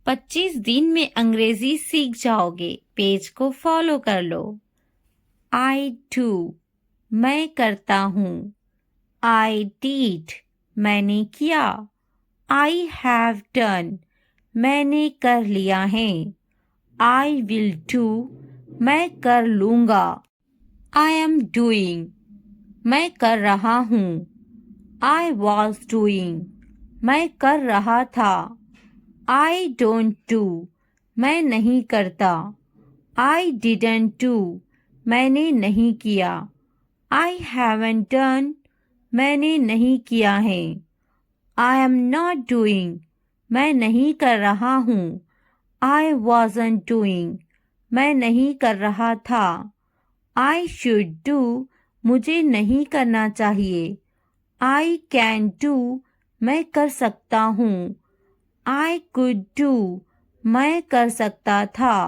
25 दिन में अंग्रेजी सीख जाओगे। पेज को फॉलो कर लो। I do, मैं करता हूँ। I did, मैंने किया। I have done, मैंने कर लिया है। I will do, मैं कर लूँगा। I am doing, मैं कर रहा हूँ। I was doing, मैं कर रहा था। I don't do, मैं नहीं करता। I didn't do, मैंने नहीं किया। I haven't done, मैंने नहीं किया है। I am not doing, मैं नहीं कर रहा हूँ। I wasn't doing, मैं नहीं कर रहा था। I should do, मुझे नहीं करना चाहिए। I can do, मैं कर सकता हूँ। I could do, मैं कर सकता था।